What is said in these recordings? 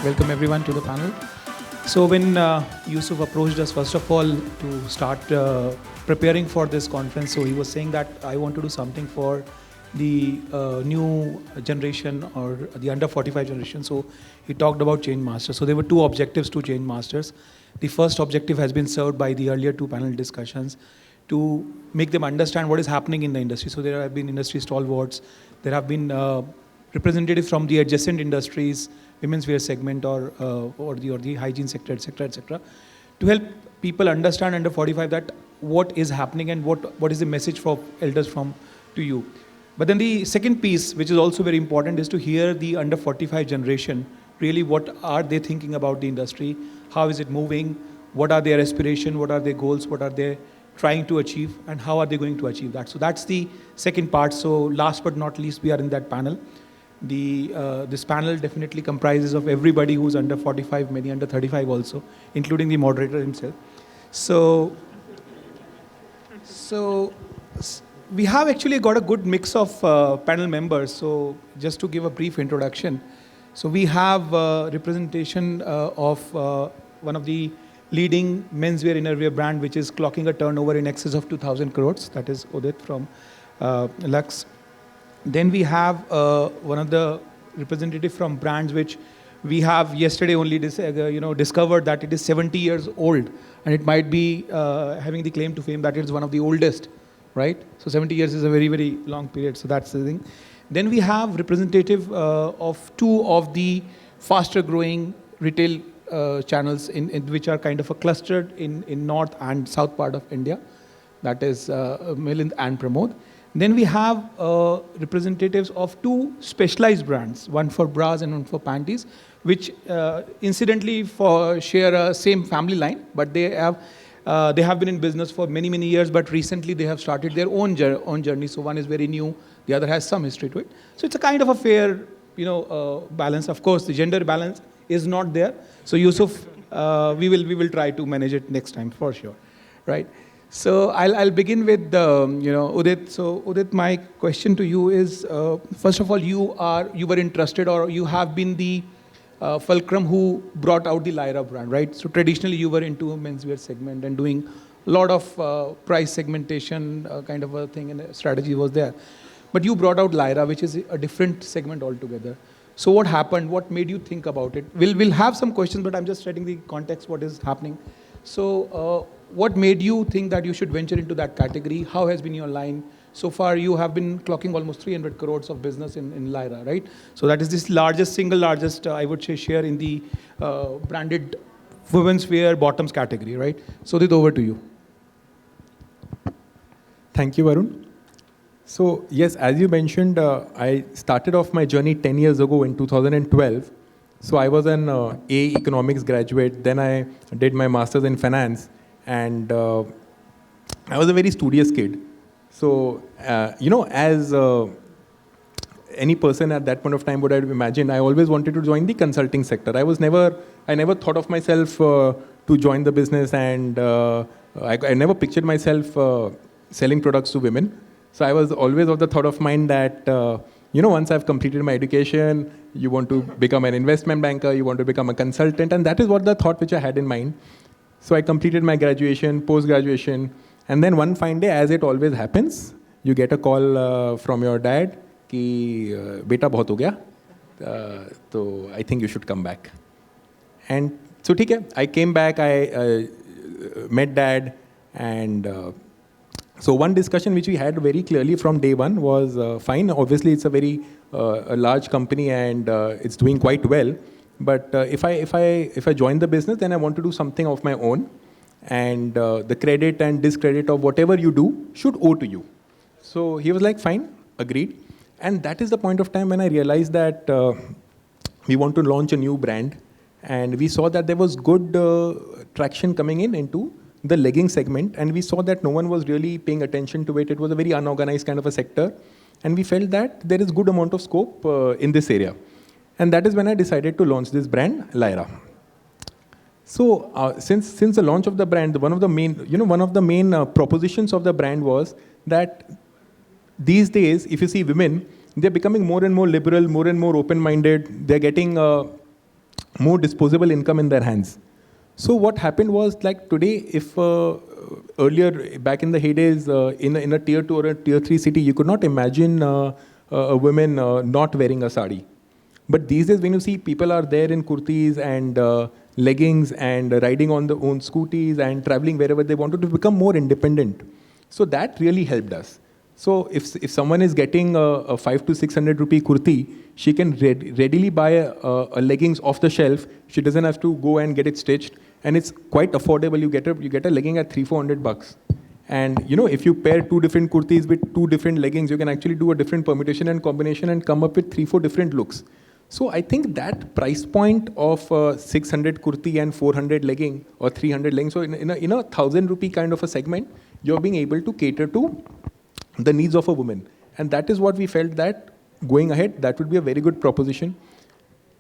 Welcome everyone to the panel. So when Yusuf approached us, first of all, to start preparing for this conference, so he was saying that I want to do something for the new generation or the under 45 generation. So he talked about Change Masters. So there were two objectives to Change Masters. The first objective has been served by the earlier two panel discussions to make them understand what is happening in the industry. So there have been industry stalwarts, there have been representatives from the adjacent industries, women's wear segment or the hygiene sector, etc., etc., to help people understand under 45 that what is happening and what is the message for elders from to you. But then the second piece, which is also very important, is to hear the under 45 generation, really what are they thinking about the industry, how is it moving, what are their aspirations, what are their goals, what are they trying to achieve, and how are they going to achieve that. So that's the second part. So last but not least, we are in that panel. This panel definitely comprises of everybody who's under 45, many under 35 also, including the moderator himself. So we have actually got a good mix of panel members. So just to give a brief introduction, so we have representation of one of the leading menswear innerwear brand, which is clocking a turnover in excess of 2,000 crores. That is Udit from Lux. Then we have one of the representative from brands which we have yesterday only discovered that it is 70 years old, and it might be having the claim to fame that it is one of the oldest, right? So 70 years is a very, very long period. So that's the thing. Then we have representative of two of the faster growing retail channels in which are kind of a clustered in north and south part of India. That is Milind and Pramod. Then we have representatives of two specialized brands, one for bras and one for panties, which incidentally share a same family line, but they have been in business for many, many years, but recently they have started their own journey. So one is very new, the other has some history to it. So it's a kind of a fair, balance. Of course, the gender balance is not there. So Yusuf, we will try to manage it next time for sure, right? So I'll begin with Udit. So Udit, my question to you is, first of all, you were interested, or you have been the fulcrum who brought out the Lyra brand, right? So traditionally you were into menswear segment and doing a lot of price segmentation kind of a thing, and a strategy was there. But you brought out Lyra, which is a different segment altogether. So what happened? What made you think about it? We'll have some questions, but I'm just setting the context, what is happening. So what made you think that you should venture into that category? How has been your line? So far, you have been clocking almost 300 crores of business in Lyra, right? So that is this single largest, I would say, share in the branded women's wear bottoms category, right? So Udit, over to you. Thank you, Varun. So yes, as you mentioned, I started off my journey 10 years ago in 2012. So I was an A economics graduate. Then I did my master's in finance. And I was a very studious kid. So, as any person at that point of time would have imagined, I always wanted to join the consulting sector. I never thought of myself to join the business, and I never pictured myself selling products to women. So I was always of the thought of mind that, once I've completed my education, you want to become an investment banker, you want to become a consultant, and that is what the thought which I had in mind. So I completed my graduation, post-graduation, and then one fine day, as it always happens, you get a call from your dad, कि बेटा बहुत हो गया, so I think you should come back. And so ठीक है, I came back, I met dad, and so one discussion which we had very clearly from day one was, fine, obviously it's a very a large company and it's doing quite well. But if I join the business, then I want to do something of my own, and the credit and discredit of whatever you do should owe to you. So he was like, fine, agreed. And that is the point of time when I realized that we want to launch a new brand, and we saw that there was good traction coming into the legging segment, and we saw that no one was really paying attention to it. It was a very unorganized kind of a sector, and we felt that there is good amount of scope in this area. And that is when I decided to launch this brand, Lyra. So since the launch of the brand, one of the main propositions of the brand was that these days, if you see women, they're becoming more and more liberal, more and more open-minded. They're getting more disposable income in their hands. So what happened was, like today, if earlier back in the heydays, in a tier 2 or a tier 3 city, you could not imagine a woman not wearing a sari. But these days, when you see people are there in kurtis and leggings and riding on their own scooties and traveling wherever they wanted to become more independent. So that really helped us. So if someone is getting a 500 to 600 rupee kurti, she can readily buy a leggings off the shelf. She doesn't have to go and get it stitched, and it's quite affordable. You get a legging at 300-400 bucks. And if you pair two different kurtis with two different leggings, you can actually do a different permutation and combination and come up with 3-4 different looks. So I think that price point of 600 kurti and 400 legging or 300 legging, so in a 1,000 rupee kind of a segment, you're being able to cater to the needs of a woman. And that is what we felt that going ahead, that would be a very good proposition.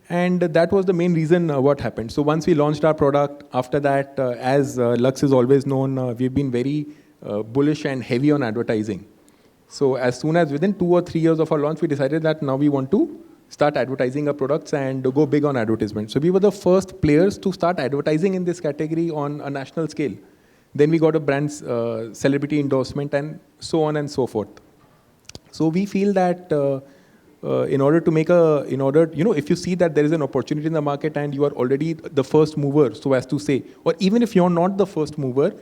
And that was the main reason what happened. So once we launched our product, after that, as Lux is always known, we've been very bullish and heavy on advertising. So as soon as within 2 or 3 years of our launch, we decided that now we want to start advertising our products and go big on advertisement. So we were the first players to start advertising in this category on a national scale. Then we got a brand's celebrity endorsement and so on and so forth. So we feel that if you see that there is an opportunity in the market and you are already the first mover, so as to say, or even if you're not the first mover,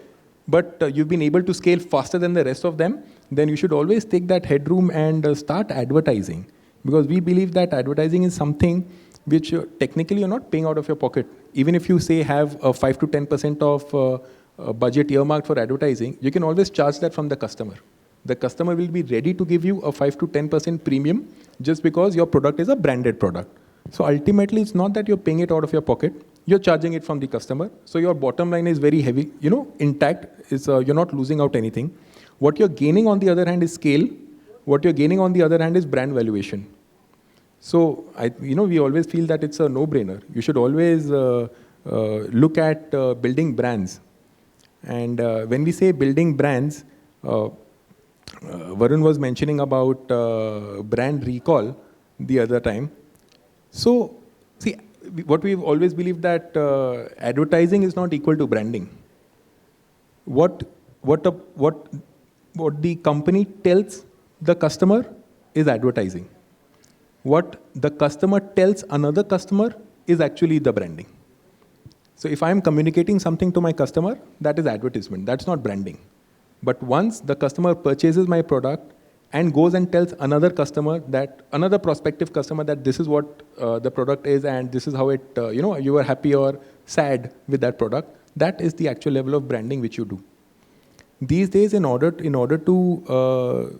but you've been able to scale faster than the rest of them, then you should always take that headroom and start advertising. Because we believe that advertising is something which technically you're not paying out of your pocket. Even if you say have a 5 to 10% of budget earmarked for advertising, you can always charge that from the customer. The customer will be ready to give you a 5 to 10% premium just because your product is a branded product. So ultimately, it's not that you're paying it out of your pocket, you're charging it from the customer. So your bottom line is very heavy, intact, you're not losing out anything. What you're gaining on the other hand is scale. What you're gaining on the other hand is brand valuation. So, we always feel that it's a no-brainer. You should always look at building brands. And when we say building brands, Varun was mentioning about brand recall the other time. So, see, what we've always believed that advertising is not equal to branding. What the company tells the customer is advertising. What the customer tells another customer is actually the branding. So if I'm communicating something to my customer, that is advertisement. That's not branding. But once the customer purchases my product and goes and tells another prospective customer that this is what the product is and this is how it, you are happy or sad with that product, that is the actual level of branding which you do. These days, in order to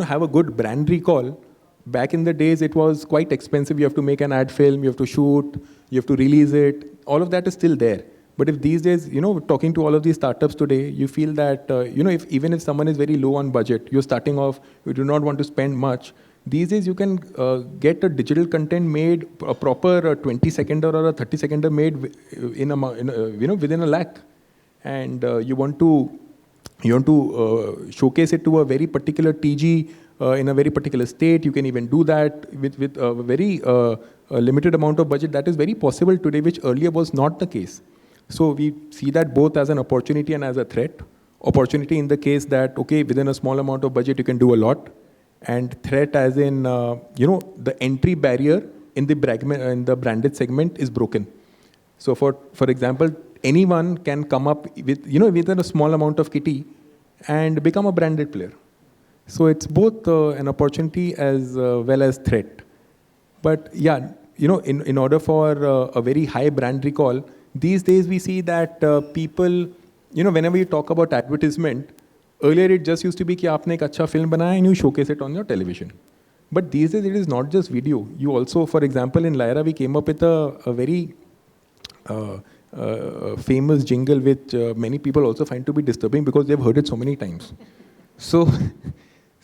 have a good brand recall, back in the days, it was quite expensive. You have to make an ad film, you have to shoot, you have to release it. All of that is still there. But if these days, talking to all of these startups today, you feel that, even if someone is very low on budget, you're starting off, you do not want to spend much. These days, you can get a digital content made, a proper 20-seconder or a 30-seconder made within a lakh. And you want to showcase it to a very particular TG in a very particular state. You can even do that with a very limited amount of budget. That is very possible today, which earlier was not the case. So we see that both as an opportunity and as a threat. Opportunity in the case that, okay, within a small amount of budget, you can do a lot. And threat as in, the entry barrier in the branded segment is broken. So for example, anyone can come up with, within a small amount of kitty and become a branded player. So it's both an opportunity as well as threat. But yeah, in order for a very high brand recall, these days we see that people, whenever you talk about advertisement, earlier it just used to be कि आपने एक अच्छा film बनाया and you showcase it on your television. But these days it is not just video. You also, for example, in Lyra we came up with a very famous jingle which many people also find to be disturbing because they've heard it so many times. So,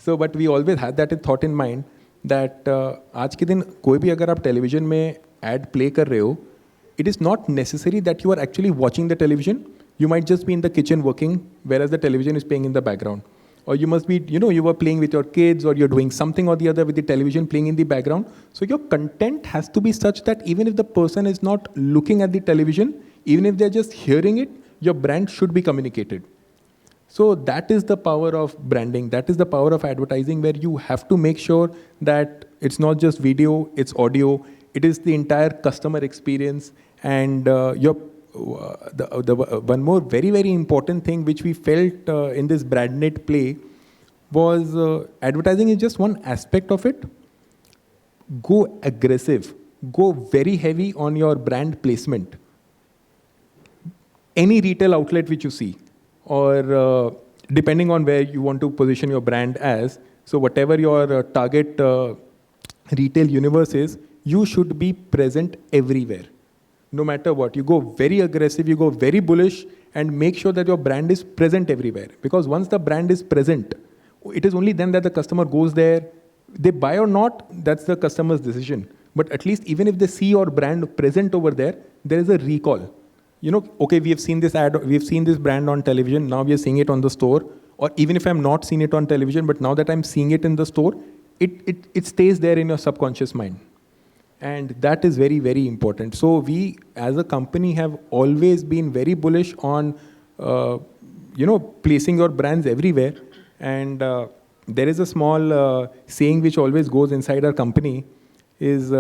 but we always had that thought in mind that आज के दिन कोई भी अगर आप television में ad play कर रहे हो, it is not necessary that you are actually watching the television. You might just be in the kitchen working, whereas the television is playing in the background. or you must be, you were playing with your kids, or you're doing something or the other with the television playing in the background. So your content has to be such that even if the person is not looking at the television, even if they're just hearing it, your brand should be communicated. So that is the power of branding. That is the power of advertising, where you have to make sure that it's not just video, it's audio, it is the entire customer experience. And one more very, very important thing which we felt in this BrandNet play was advertising is just one aspect of it. Go aggressive. Go very heavy on your brand placement. Any retail outlet which you see, or depending on where you want to position your brand as, so whatever your target retail universe is, you should be present everywhere. No matter what, you go very aggressive, you go very bullish, and make sure that your brand is present everywhere. Because once the brand is present, it is only then that the customer goes there. They buy or not, that's the customer's decision. But at least even if they see your brand present over there, there is a recall. Okay, we have seen this ad, we have seen this brand on television, now we are seeing it on the store. Or even if I'm not seeing it on television, but now that I'm seeing it in the store, it stays there in your subconscious mind. And that is very, very important. So we, as a company, have always been very bullish on, placing your brands everywhere. And there is a small saying which always goes inside our company, is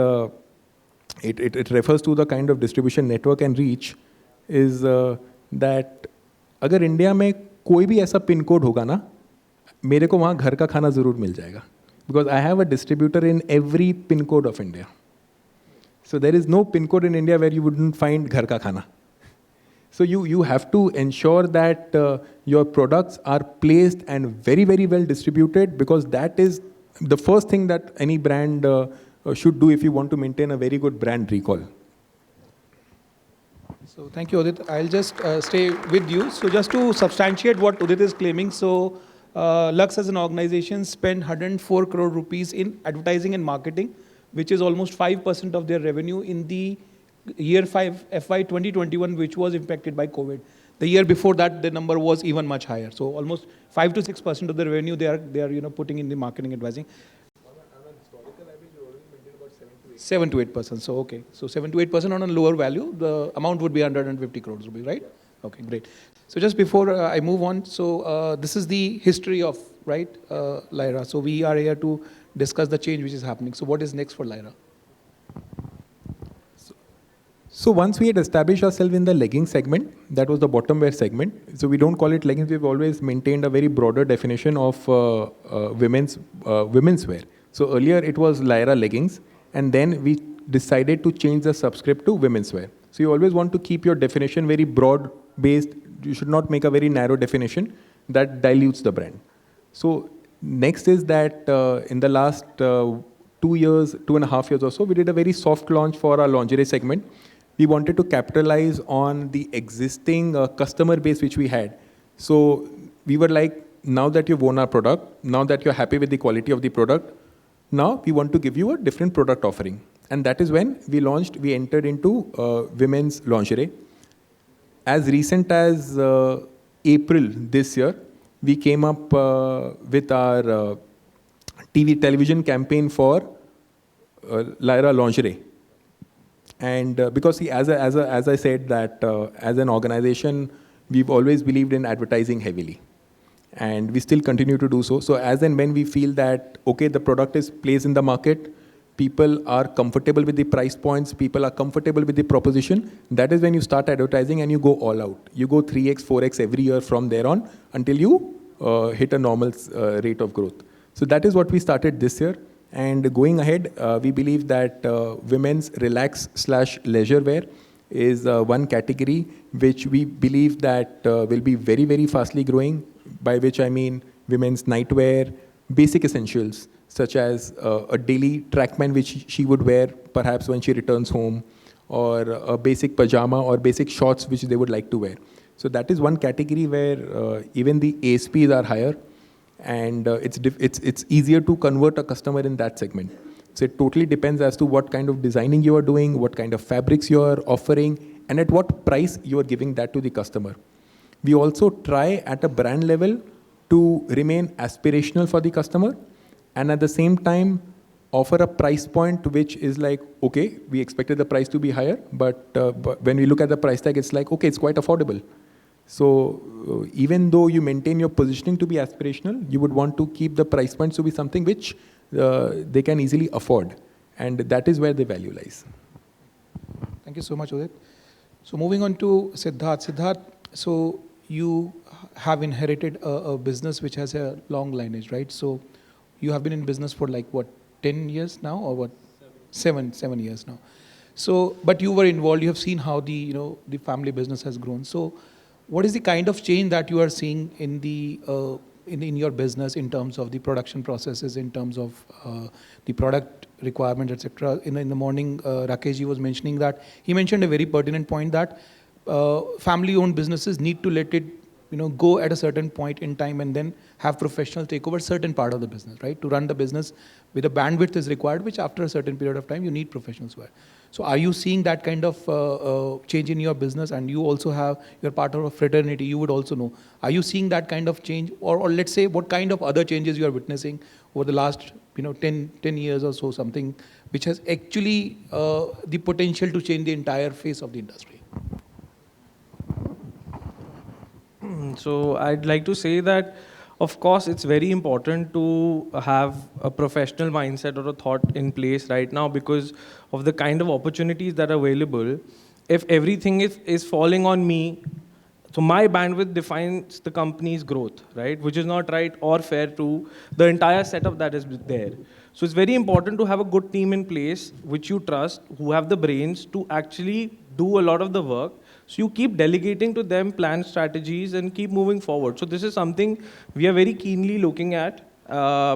it refers to the kind of distribution network and reach, is that अगर India में कोई भी ऐसा pin code होगा ना, मेरे को वहाँ घर का खाना ज़रूर मिल जाएगा. Because I have a distributor in every pin code of India. So there is no pin code in India where you wouldn't find ghar ka khana. So you have to ensure that your products are placed and very, very well distributed, because that is the first thing that any brand should do if you want to maintain a very good brand recall. So thank you, Udit. I'll just stay with you. So just to substantiate what Udit is claiming, so Lux as an organization spent 104 crore rupees in advertising and marketing, which is almost 5% of their revenue in the year 5, FY 2021, which was impacted by COVID. The year before that, the number was even much higher. So almost 5 to 6% of the revenue they are putting in the marketing advertising. 7 to 8%. So okay, so 7 to 8% on a lower value, the amount would be 150 crores rupees, right? Okay, great. So just before I move on, so this is the history of, right, Lyra. So we are here to discuss the change which is happening. So what is next for Lyra? So once we had established ourselves in the legging segment, that was the bottom wear segment. So we don't call it leggings. We've always maintained a very broader definition of women's wear. So earlier it was Lyra leggings, and then we decided to change the subscript to women's wear. So you always want to keep your definition very broad based. You should not make a very narrow definition that dilutes the brand. So next is that in the last 2.5 years or so, we did a very soft launch for our lingerie segment. We wanted to capitalize on the existing customer base which we had. So we were like, now that you've worn our product, now that you're happy with the quality of the product, now we want to give you a different product offering. And that is when we entered into women's lingerie. As recent as April this year, we came up with our television campaign for Lyra lingerie. And because see, as I said that as an organization, we've always believed in advertising heavily. And we still continue to do so. So as and when we feel that, okay, the product is placed in the market, people are comfortable with the price points, people are comfortable with the proposition, that is when you start advertising and you go all out. You go 3x, 4x every year from there on until you hit a normal rate of growth. So that is what we started this year. And going ahead, we believe that women's relax/leisure wear is one category which we believe that will be very, very fastly growing, by which I mean women's nightwear, basic essentials, such as a daily trackman which she would wear perhaps when she returns home, or a basic pajama or basic shorts which they would like to wear. So that is one category where even the ASPs are higher, and it's easier to convert a customer in that segment. So it totally depends as to what kind of designing you are doing, what kind of fabrics you are offering, and at what price you are giving that to the customer. We also try at a brand level to remain aspirational for the customer, and at the same time offer a price point which is like, okay, we expected the price to be higher, but when we look at the price tag, it's like, okay, it's quite affordable. So even though you maintain your positioning to be aspirational, you would want to keep the price points to be something which they can easily afford. And that is where the value lies. Thank you so much, Udit. So moving on to Siddharth. Siddharth, so you have inherited a business which has a long lineage, right? So you have been in business for like what, 10 years now, or what? 7 years now. So, but you were involved. You have seen how the family business has grown. So, what is the kind of change that you are seeing in in your business in terms of the production processes, in terms of the product requirements, etc. In the morning, Rakeshji was mentioning that he mentioned a very pertinent point that family-owned businesses need to let it go at a certain point in time and then have professionals take over certain part of the business, right? To run the business with a bandwidth is required, which after a certain period of time you need professionals for. So are you seeing that kind of change in your business? And you also you're part of a fraternity, you would also know. Are you seeing that kind of change? Or let's say, what kind of other changes you are witnessing over the last 10 years or so, something which has actually the potential to change the entire face of the industry? So I'd like to say that, of course, it's very important to have a professional mindset or a thought in place right now because of the kind of opportunities that are available. If everything is falling on me, so my bandwidth defines the company's growth, right? Which is not right or fair to the entire setup that is there. So it's very important to have a good team in place, which you trust, who have the brains to actually do a lot of the work. So you keep delegating to them, plan strategies, and keep moving forward. So this is something we are very keenly looking at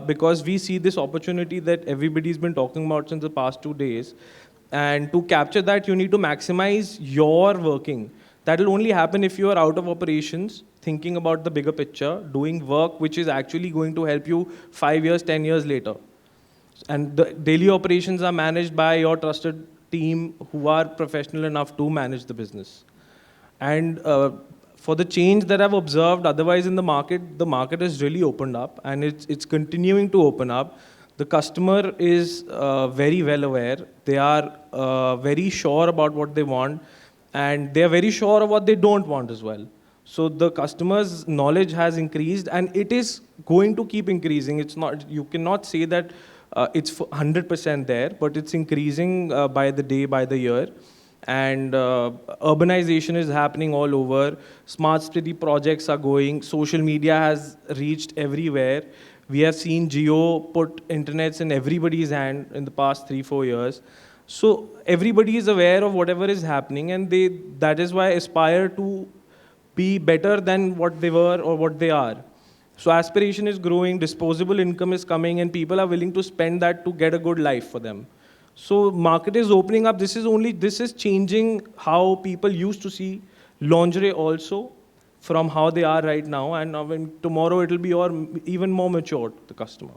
because we see this opportunity that everybody's been talking about since the past 2 days. And to capture that, you need to maximize your working. That will only happen if you are out of operations, thinking about the bigger picture, doing work which is actually going to help you 5 years, 10 years later. And the daily operations are managed by your trusted team who are professional enough to manage the business. And for the change that I've observed, otherwise in the market has really opened up and it's continuing to open up. The customer is very well aware. They are very sure about what they want and they are very sure of what they don't want as well. So the customer's knowledge has increased and it is going to keep increasing. It's not, you cannot say that it's 100% there, but it's increasing by the day, by the year. And urbanization is happening all over. Smart city projects are going. Social media has reached everywhere. We have seen Jio put internets in everybody's hand in the past 3-4 years. So everybody is aware of whatever is happening, and that is why aspire to be better than what they were or what they are. So aspiration is growing, disposable income is coming, and people are willing to spend that to get a good life for them. So market is opening up. This is changing how people used to see lingerie also from how they are right now. And tomorrow it will be even more mature to the customer.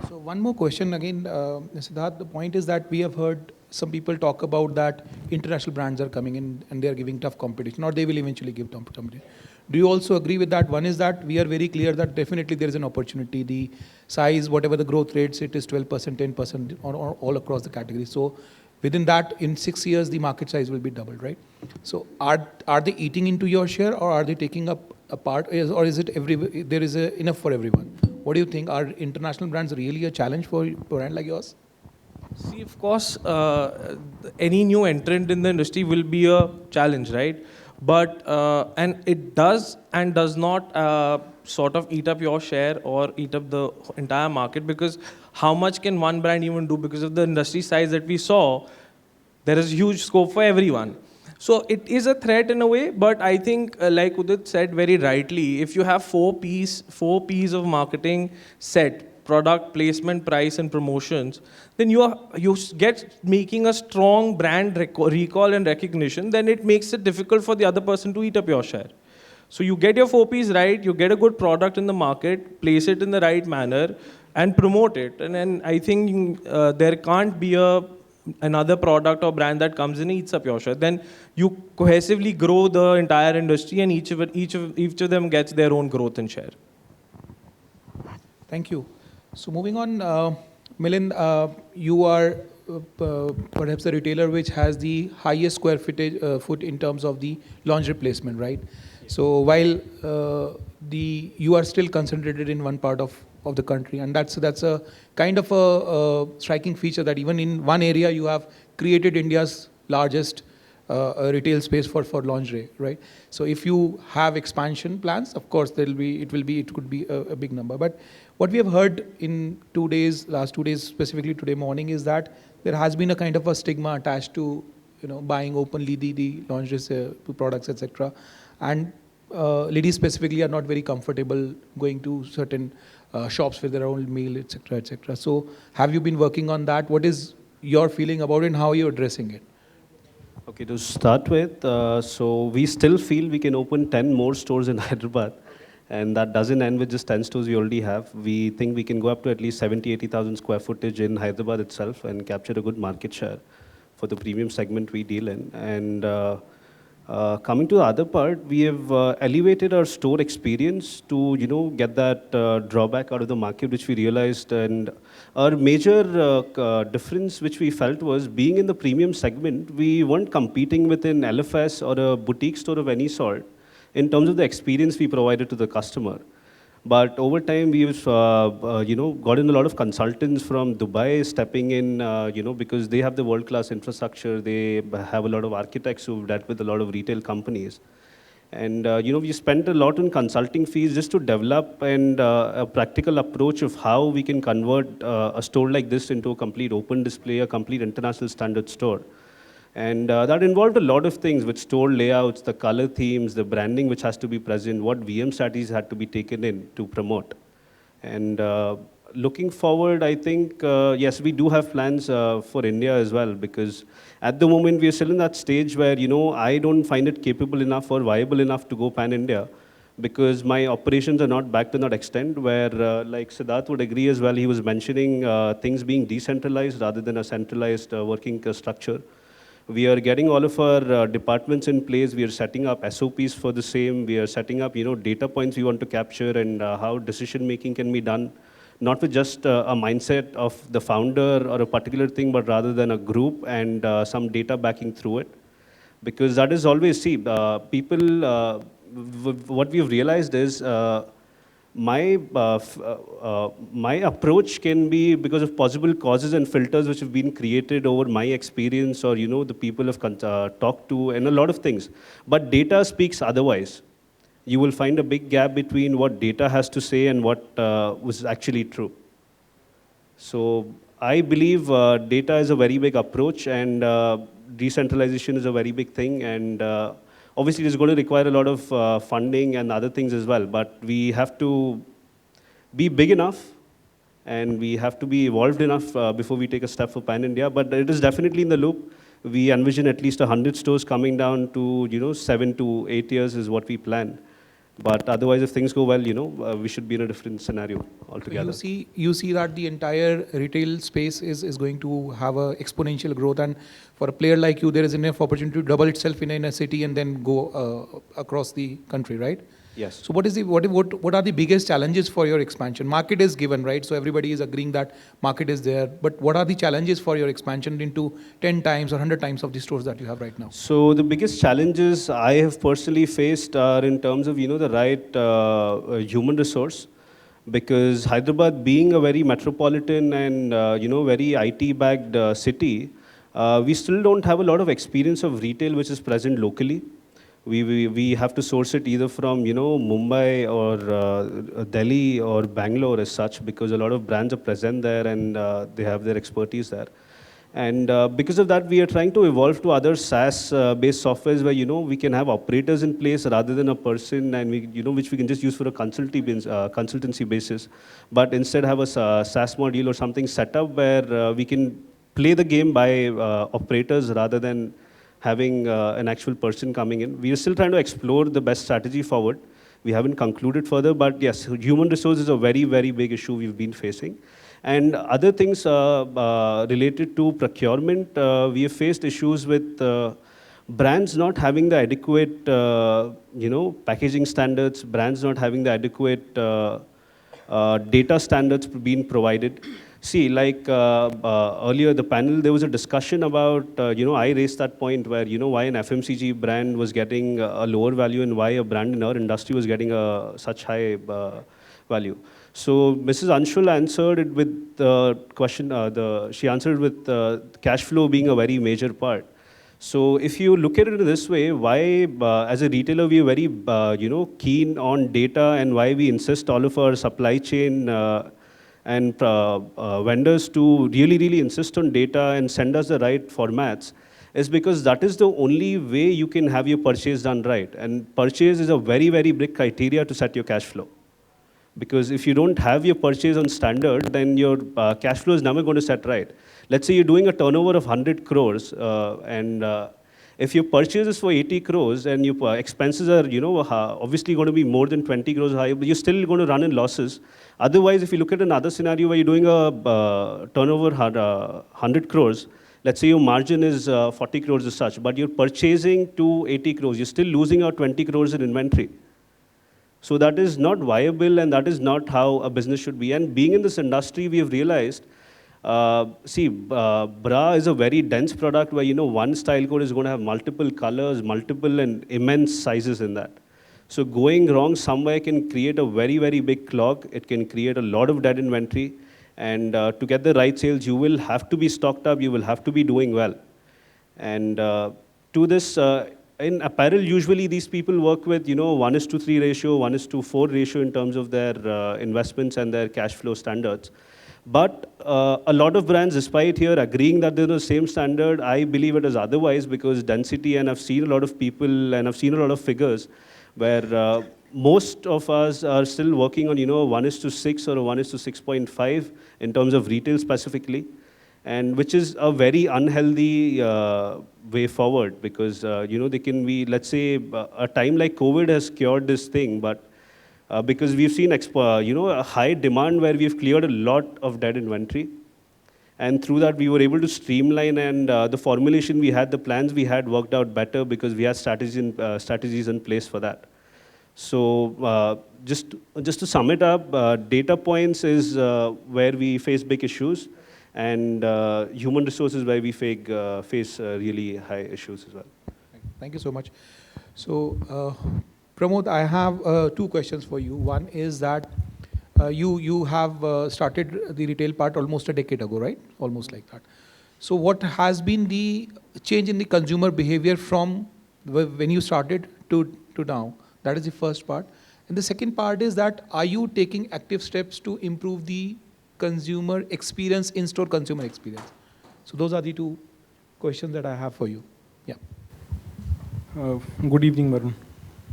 So one more question again, Siddharth. The point is that we have heard some people talk about that international brands are coming in and they are giving tough competition, or they will eventually give tough competition. Do you also agree with that? One is that we are very clear that definitely there is an opportunity. The size, whatever the growth rates, it is 12%, 10% or all across the category. So within that, in 6 years, the market size will be doubled, right? So are they eating into your share, or are they taking up a part, or is it there is enough for everyone? What do you think? Are international brands really a challenge for a brand like yours? See, of course, any new entrant in the industry will be a challenge, right? But, and it does and does not sort of eat up your share or eat up the entire market, because how much can one brand even do? Because of the industry size that we saw, there is huge scope for everyone. So it is a threat in a way, but I think, like Udit said very rightly, if you have 4 P's of marketing set, product, placement, price, and promotions, then you get making a strong brand recall and recognition, then it makes it difficult for the other person to eat up your share. So you get your 4 P's right, you get a good product in the market, place it in the right manner, and promote it. And then I think there can't be a another product or brand that comes in and eats up your share, then you cohesively grow the entire industry, and each of them gets their own growth and share. Thank you. So moving on, Milind, you are perhaps the retailer which has the highest square foot in terms of the launch replacement, right? So while you are still concentrated in one part of the country, and that's a kind of a striking feature that even in one area you have created India's largest retail space for lingerie, right? So if you have expansion plans, of course it could be a big number. But what we have heard in last 2 days, specifically today morning, is that there has been a kind of a stigma attached to buying openly the lingerie products, etc. And ladies specifically are not very comfortable going to certain shops with their own meal, etc., etc. So have you been working on that? What is your feeling about it, and how are you addressing it? Okay, to start with, so we still feel we can open 10 more stores in Hyderabad, and that doesn't end with just 10 stores we already have. We think we can go up to at least 70,000-80,000 square footage in Hyderabad itself and capture a good market share for the premium segment we deal in. And coming to the other part, we have elevated our store experience to get that drawback out of the market, which we realized. And our major difference which we felt was, being in the premium segment, we weren't competing with an LFS or a boutique store of any sort in terms of the experience we provided to the customer. But over time, we've gotten a lot of consultants from Dubai stepping in, because they have the world-class infrastructure. They have a lot of architects who've dealt with a lot of retail companies. And, we spent a lot on consulting fees just to develop a practical approach of how we can convert a store like this into a complete open display, a complete international standard store. And that involved a lot of things, with store layouts, the color themes, the branding which has to be present, what VM strategies had to be taken in to promote. And looking forward, I think, yes, we do have plans for India as well, because at the moment we are still in that stage where, I don't find it capable enough or viable enough to go pan-India, because my operations are not back to that extent where, like Siddharth would agree as well, he was mentioning things being decentralized rather than a centralized working structure. We are getting all of our departments in place. We are setting up SOPs for the same. We are setting up, data points we want to capture, and how decision making can be done, not with just a mindset of the founder or a particular thing, but rather than a group and some data backing through it. Because that is always, people, what we've realized is, my approach can be because of possible causes and filters which have been created over my experience, or the people have talked to, and a lot of things. But data speaks otherwise. You will find a big gap between what data has to say and what was actually true. So I believe data is a very big approach, and decentralization is a very big thing. And obviously, it's going to require a lot of funding and other things as well, but we have to be big enough and we have to be evolved enough before we take a step for pan-India. But it is definitely in the loop. We envision at least 100 stores coming down to 7 to 8 years is what we plan. But otherwise, if things go well, we should be in a different scenario altogether. So you see that the entire retail space is going to have a exponential growth, and for a player like you, there is enough opportunity to double itself in a city and then go across the country, right? Yes. So what are the biggest challenges for your expansion? Market is given, right? So everybody is agreeing that market is there, but what are the challenges for your expansion into 10 times or 100 times of the stores that you have right now? So the biggest challenges I have personally faced are in terms of, the right human resource, because Hyderabad being a very metropolitan and, very IT-backed city, we still don't have a lot of experience of retail which is present locally. We have to source it either from, Mumbai or Delhi or Bangalore as such, because a lot of brands are present there and they have their expertise there. And because of that, we are trying to evolve to other SaaS-based softwares where, we can have operators in place rather than a person, and which we can just use for a consultancy basis. But instead have a SaaS module or something set up where we can play the game by operators rather than having an actual person coming in. We are still trying to explore the best strategy forward. We haven't concluded further, but yes, human resource is a very, very big issue we've been facing. And other things related to procurement, we have faced issues with brands not having the adequate, packaging standards, brands not having the adequate data standards being provided. See, like earlier the panel, there was a discussion about, I raised that point where, why an FMCG brand was getting a lower value and why a brand in our industry was getting such high value. So Mrs. Anshul answered it with the question, she answered with cash flow being a very major part. So if you look at it this way, why, as a retailer, we are very, keen on data, and why we insist all of our supply chain and vendors to really, really insist on data and send us the right formats, is because that is the only way you can have your purchase done right. And purchase is a very, very big criteria to set your cash flow. Because if you don't have your purchase on standard, then your cash flow is never going to set right. Let's say you're doing a turnover of 100 crores, and if your purchase is for 80 crores and your expenses are, obviously going to be more than 20 crores high, but you're still going to run in losses. Otherwise, if you look at another scenario where you're doing a turnover 100 crores, let's say your margin is 40 crores as such, but you're purchasing to 80 crores, you're still losing out 20 crores in inventory. So that is not viable, and that is not how a business should be. And being in this industry, we have realized, bra is a very dense product where, one style code is going to have multiple colors, multiple and immense sizes in that. So going wrong somewhere can create a very, very big clog. It can create a lot of dead inventory. And to get the right sales, you will have to be stocked up. You will have to be doing well. And to this, in apparel, usually these people work with, 1:3 ratio, 1:4 ratio in terms of their investments and their cash flow standards. But a lot of brands, despite here agreeing that they're the same standard, I believe it is otherwise, because density, and I've seen a lot of people and I've seen a lot of figures where most of us are still working on, 1:6 or 1:6.5 in terms of retail specifically, and which is a very unhealthy way forward, because, they can be, let's say, a time like COVID has cured this thing, but because we've seen a high demand where we've cleared a lot of dead inventory. And through that, we were able to streamline, and the formulation we had, the plans we had worked out better because we had strategies in place for that. So just to sum it up, data points is where we face big issues, and human resources where we face really high issues as well. Thank you so much. So, Pramod, I have 2 questions for you. One is that you have started the retail part almost a decade ago, right? Almost like that. So what has been the change in the consumer behavior from when you started to now? That is the first part. And the second part is that, are you taking active steps to improve the consumer experience, in-store consumer experience? So those are the 2 questions that I have for you. Yeah. Good evening, Varun.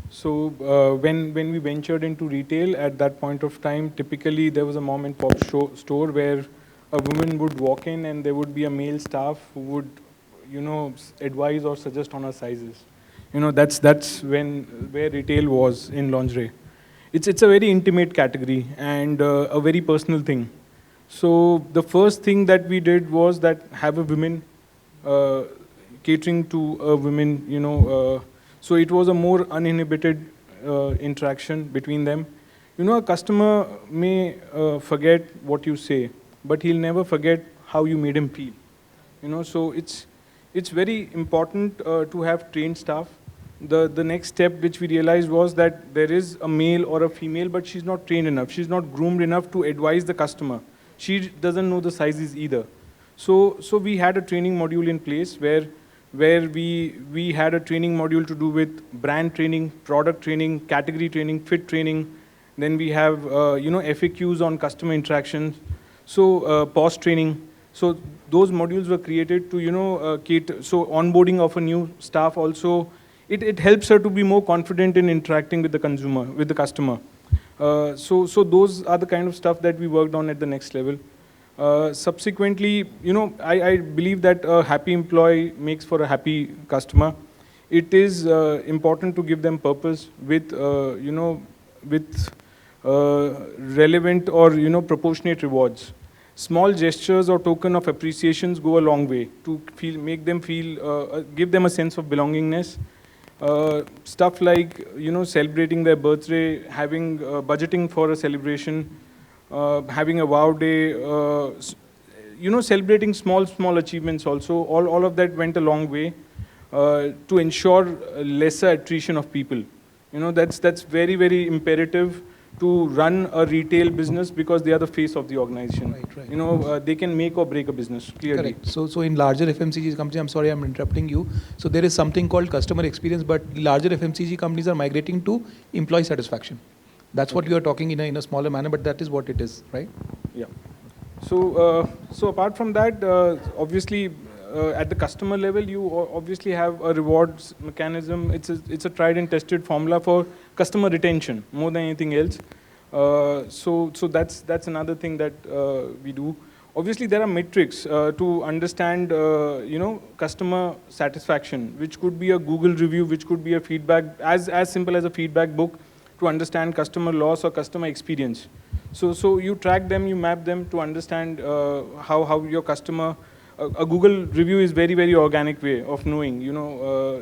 So when we ventured into retail, at that point of time, typically there was a mom and pop store where a woman would walk in and there would be a male staff who would, advise or suggest on her sizes. That's where retail was in lingerie. It's a very intimate category and a very personal thing. So the first thing that we did was that have a women catering to a women, so it was a more uninhibited interaction between them. A customer may forget what you say, but he'll never forget how you made him feel. So it's very important to have trained staff. The next step which we realized was that there is a male or a female, but she's not trained enough. She's not groomed enough to advise the customer. She doesn't know the sizes either. So we had a training module in place where we had a training module to do with brand training, product training, category training, fit training. Then we have FAQs on customer interactions. So POS training. So those modules were created to cater. So onboarding of a new staff also, it helps her to be more confident in interacting with the consumer, with the customer. So those are the kind of stuff that we worked on at the next level. Subsequently, I believe that a happy employee makes for a happy customer. It is important to give them purpose with, with relevant or proportionate rewards. Small gestures or token of appreciations go a long way to make them feel, give them a sense of belongingness. Stuff like celebrating their birthday, having budgeting for a celebration, having a wow day, celebrating small achievements also. All of that went a long way to ensure lesser attrition of people. That's very imperative to run a retail business, because they are the face of the organization. Right. They can make or break a business, clearly. Correct. So in larger FMCG companies, I'm sorry, I'm interrupting you. So there is something called customer experience, but the larger FMCG companies are migrating to employee satisfaction. That's what you are talking in a smaller manner, but that is what it is, right? Yeah. So apart from that, obviously, at the customer level, you obviously have a rewards mechanism. It's a tried and tested formula for customer retention more than anything else. So that's another thing that we do. Obviously, there are metrics to understand, customer satisfaction, which could be a Google review, which could be a feedback, as simple as a feedback book, to understand customer loss or customer experience. So you track them, you map them to understand how your customer. A Google review is very organic way of knowing,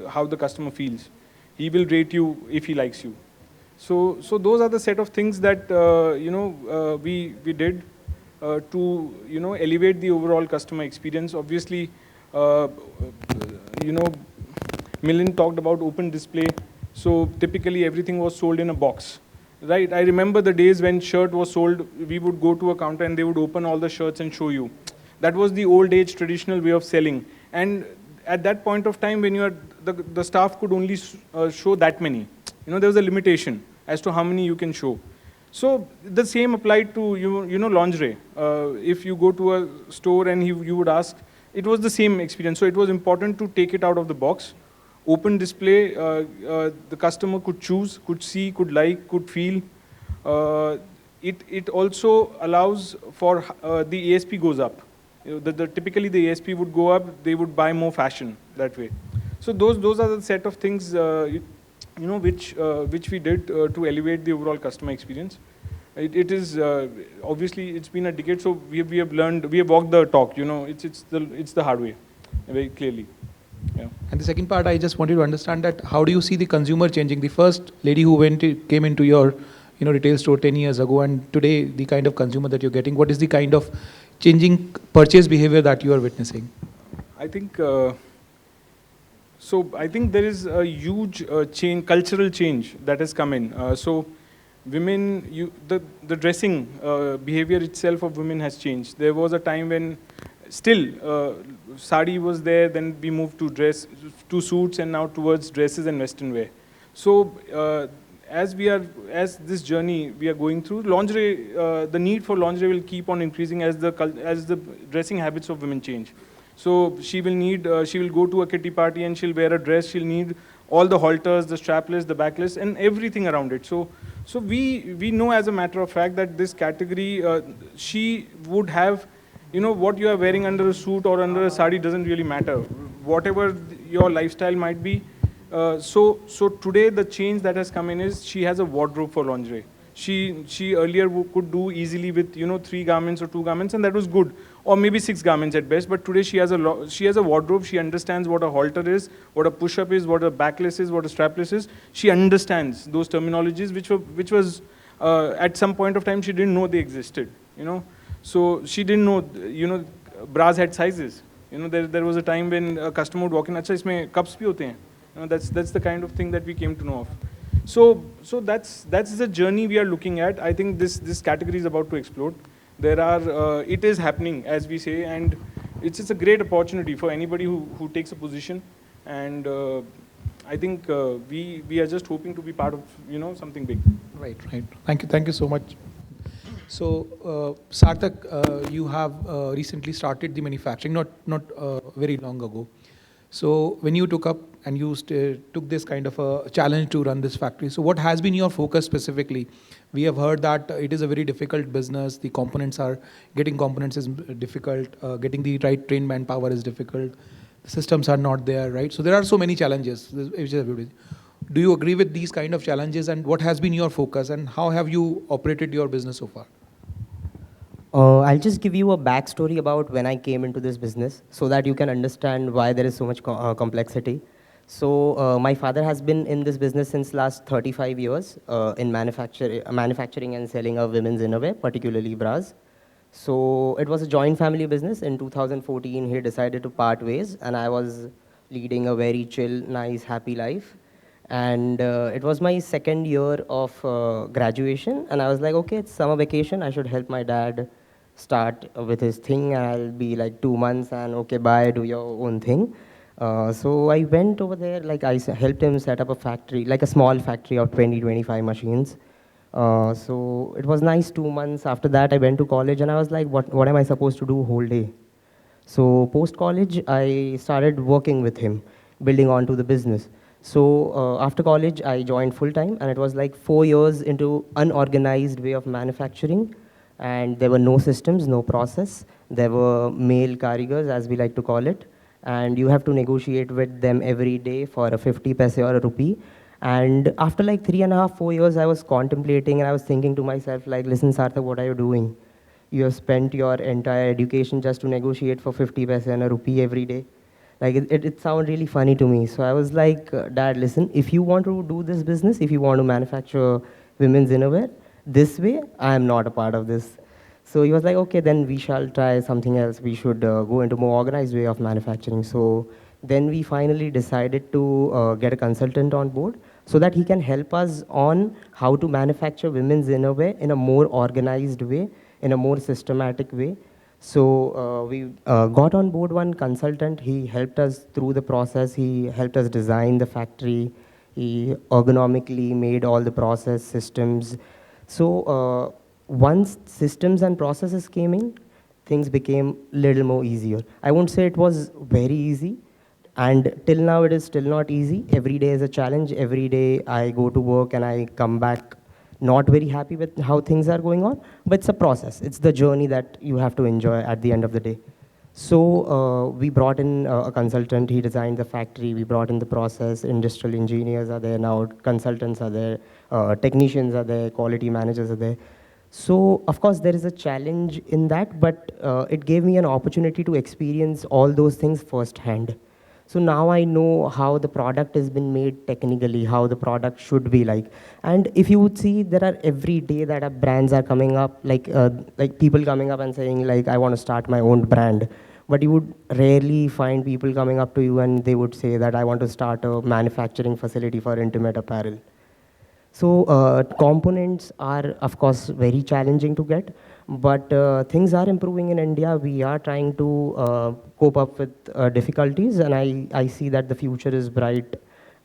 how the customer feels. He will rate you if he likes you. So those are the set of things that we did to elevate the overall customer experience. Obviously, Milind talked about open display. So typically everything was sold in a box, right? I remember the days when shirt was sold. We would go to a counter and they would open all the shirts and show you. That was the old age traditional way of selling. And at that point of time, when the staff could only show that many, there was a limitation as to how many you can show. So the same applied to lingerie. If you go to a store and you would ask, it was the same experience. So it was important to take it out of the box. Open display, the customer could choose, could see, could like, could feel. It also allows for the ASP goes up. Typically the ASP would go up, they would buy more fashion that way. So those are the set of things which we did to elevate the overall customer experience. It is obviously it's been a decade, so we have learned, we have walked the talk. It's the hard way, very clearly. Yeah. And the second part, I just wanted to understand that how do you see the consumer changing? The first lady who came into your retail store 10 years ago, and today the kind of consumer that you're getting, what is the kind of changing purchase behavior that you are witnessing? I think I think there is a huge cultural change that has come in. So women, the dressing behavior itself of women has changed. There was a time when still sari was there, then we moved to suits, and now towards dresses and western wear. So as this journey we are going through, lingerie, the need for lingerie will keep on increasing as the dressing habits of women change. So she will go to a kitty party and she'll wear a dress. She'll need all the halters, the strapless, the backless, and everything around it. So we know as a matter of fact that this category, she would have, what you are wearing under a suit or under a sari doesn't really matter. Whatever your lifestyle might be. So today the change that has come in is she has a wardrobe for lingerie. She earlier could do easily with 3 garments or 2 garments, and that was good, or maybe 6 garments at best. But today she has a wardrobe. She understands what a halter is, what a push-up is, what a backless is, what a strapless is. She understands those terminologies, which was at some point of time she didn't know they existed. So she didn't know bras had sizes. There was a time when a customer would walk in, "Acha, isme cups bhi hote hain." That's the kind of thing that we came to know of. So that's the journey we are looking at. I think this category is about to explode. It is happening, as we say, and it's a great opportunity for anybody who takes a position. And I think we are just hoping to be part of something big. Right. Thank you so much. So Sarthak, you have recently started the manufacturing, not very long ago. So when you took up and you took this kind of a challenge to run this factory, so what has been your focus specifically? We have heard that it is a very difficult business. Getting components is difficult. Getting the right trained manpower is difficult. The systems are not there, right? So there are so many challenges. Do you agree with these kind of challenges, and what has been your focus, and how have you operated your business so far? I'll just give you a backstory about when I came into this business so that you can understand why there is so much complexity. So my father has been in this business since last 35 years in manufacturing and selling of women's innerwear, particularly bras. So it was a joint family business. In 2014, he decided to part ways, and I was leading a very chill, nice, happy life. And it was my second year of graduation, and I was like, okay, it's summer vacation. I should help my dad start with his thing. I'll be like 2 months, and okay, bye, do your own thing. So I went over there, like helped him set up a factory, like a small factory of 20, 25 machines. So it was nice 2 months. After that, I went to college, and I was like, what am I supposed to do whole day? So post-college, I started working with him, building onto the business. So after college, I joined full-time, and it was like 4 years into unorganized way of manufacturing, and there were no systems, no process. There were male karigars, as we like to call it, and you have to negotiate with them every day for a 50 paise or a rupee. And after like 3.5, 4 years, I was contemplating, and I was thinking to myself, like, listen, Sarthak, what are you doing? You have spent your entire education just to negotiate for 50 paise and a rupee every day. Like, it sounded really funny to me. So I was like, Dad, listen, if you want to do this business, if you want to manufacture women's innerwear, this way, I am not a part of this. So he was like, okay, then we shall try something else. We should go into more organized way of manufacturing. So then we finally decided to get a consultant on board so that he can help us on how to manufacture women's innerwear in a more organized way, in a more systematic way. So we got on board one consultant. He helped us through the process. He helped us design the factory. He ergonomically made all the process systems. So once systems and processes came in, things became little more easier. I won't say it was very easy, and till now it is still not easy. Every day is a challenge. Every day I go to work and I come back not very happy with how things are going on, but it's a process. It's the journey that you have to enjoy at the end of the day. So we brought in a consultant. He designed the factory. We brought in the process. Industrial engineers are there now. Consultants are there. Technicians are there. Quality managers are there. So, of course, there is a challenge in that, but it gave me an opportunity to experience all those things firsthand. So now I know how the product has been made technically, how the product should be like. And if you would see, there are every day that brands are coming up, like people coming up and saying, like, I want to start my own brand. But you would rarely find people coming up to you and they would say that I want to start a manufacturing facility for intimate apparel. So components are, of course, very challenging to get, but things are improving in India. We are trying to cope up with difficulties, and I see that the future is bright,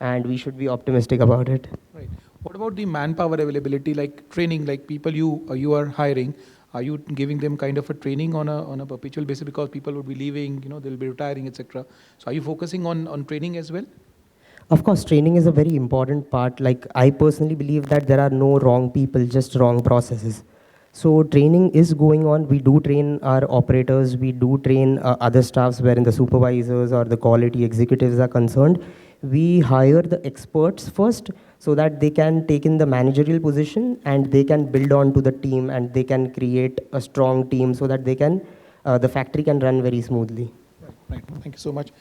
and we should be optimistic about it. Right. What about the manpower availability, like training, like people you are hiring? Are you giving them kind of a training on a perpetual basis, because people would be leaving, they'll be retiring, etc. So are you focusing on training as well? Of course, training is a very important part. Like, I personally believe that there are no wrong people, just wrong processes. So training is going on. We do train our operators. We do train other staffs wherein the supervisors or the quality executives are concerned. We hire the experts first so that they can take in the managerial position and they can build on to the team and they can create a strong team so that they can, the factory can run very smoothly. Right. Thank you so much.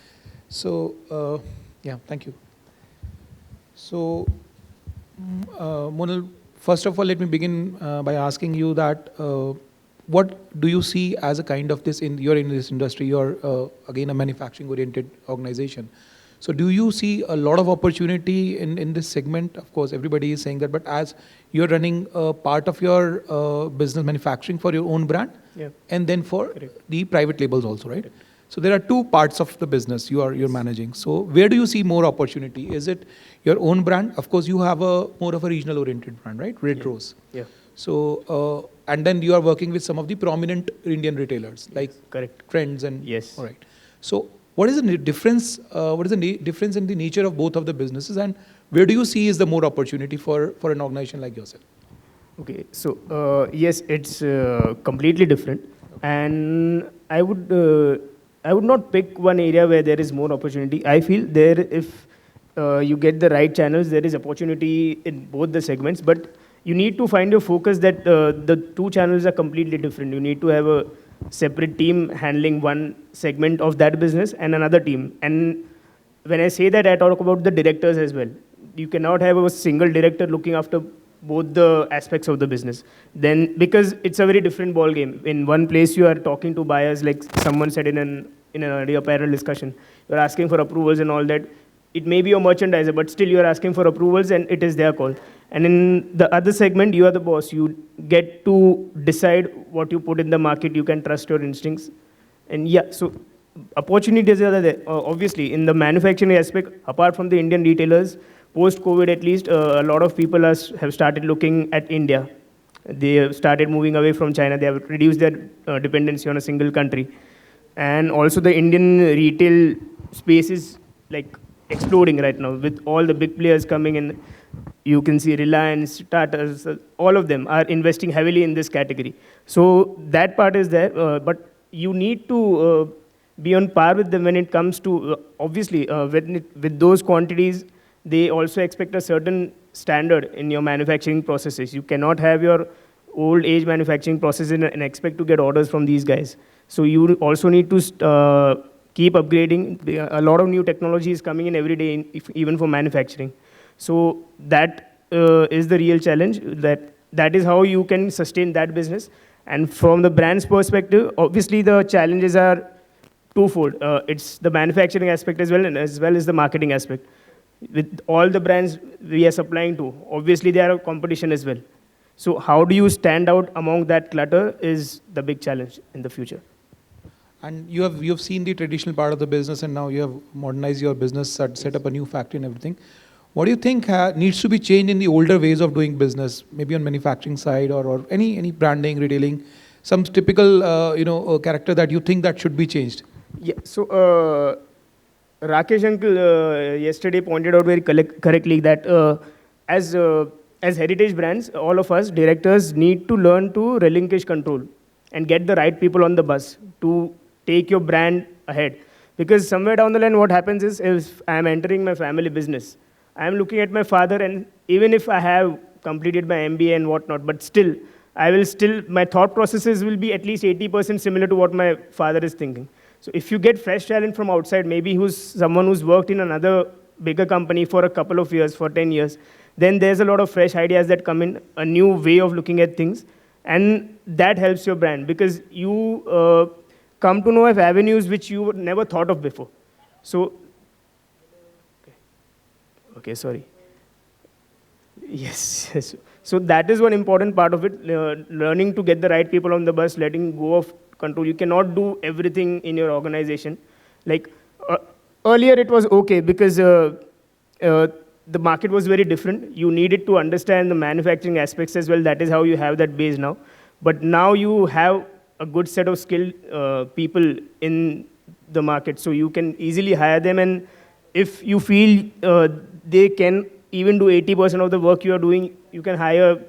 So, yeah, thank you. So, Monal, first of all, let me begin by asking you that what do you see as a kind of this, you're in this industry, you're again a manufacturing oriented organization. So do you see a lot of opportunity in this segment? Of course, everybody is saying that, but as you're running a part of your business manufacturing for your own brand, Yeah. and then for Correct. the private labels also, right? So there are two parts of the business you're managing. So where do you see more opportunity? Is it your own brand? Of course, you have a more of a regional oriented brand, right? Red Rose. Yeah. So, and then you are working with some of the prominent Indian retailers like Correct. Trends and Yes. all right. So what is the difference? What is the difference in the nature of both of the businesses, and where do you see is the more opportunity for an organization like yourself? Okay, so yes, it's completely different, and I would not pick one area where there is more opportunity. I feel there, if you get the right channels, there is opportunity in both the segments, but you need to find your focus that the two channels are completely different. You need to have a separate team handling one segment of that business and another team. And when I say that, I talk about the directors as well. You cannot have a single director looking after both the aspects of the business. Then, because it's a very different ball game. In one place, you are talking to buyers, like someone said in an earlier apparel discussion. You're asking for approvals and all that. It may be your merchandiser, but still you're asking for approvals, and it is their call. And in the other segment, you are the boss. You get to decide what you put in the market. You can trust your instincts. And yeah, so opportunities are there. Obviously, in the manufacturing aspect, apart from the Indian retailers, post-COVID at least, a lot of people have started looking at India. They have started moving away from China. They have reduced their dependency on a single country. And also the Indian retail space is like exploding right now with all the big players coming in. You can see Reliance, Tata, all of them are investing heavily in this category. So that part is there, but you need to be on par with them when it comes to, obviously, with those quantities, they also expect a certain standard in your manufacturing processes. You cannot have your old age manufacturing processes and expect to get orders from these guys. So you also need to keep upgrading. A lot of new technology is coming in every day, even for manufacturing. So that is the real challenge. That is how you can sustain that business. And from the brand's perspective, obviously the challenges are twofold. It's the manufacturing aspect as well as the marketing aspect. With all the brands we are supplying to, obviously they are a competition as well. So how do you stand out among that clutter is the big challenge in the future. And you've seen the traditional part of the business, and now you have modernized your business, set up a new factory and everything. What do you think needs to be changed in the older ways of doing business, maybe on manufacturing side or any branding, retailing, some typical character that you think that should be changed? Yeah. So Rakesh uncle yesterday pointed out very correctly that as heritage brands, all of us directors need to learn to relinquish control and get the right people on the bus to take your brand ahead. Because somewhere down the line, what happens is, if I'm entering my family business, I'm looking at my father, and even if I have completed my MBA and whatnot, but still, my thought processes will be at least 80% similar to what my father is thinking. So if you get fresh talent from outside, maybe someone who's worked in another bigger company for a couple of years, for 10 years, then there's a lot of fresh ideas that come in, a new way of looking at things, and that helps your brand because you come to know of avenues which you never thought of before. So, okay, sorry. Yes. So that is one important part of it, learning to get the right people on the bus, letting go of control. You cannot do everything in your organization. Like earlier it was okay because the market was very different. You needed to understand the manufacturing aspects as well. That is how you have that base now. But now you have a good set of skilled people in the market, so you can easily hire them. And if you feel they can even do 80% of the work you are doing, you can hire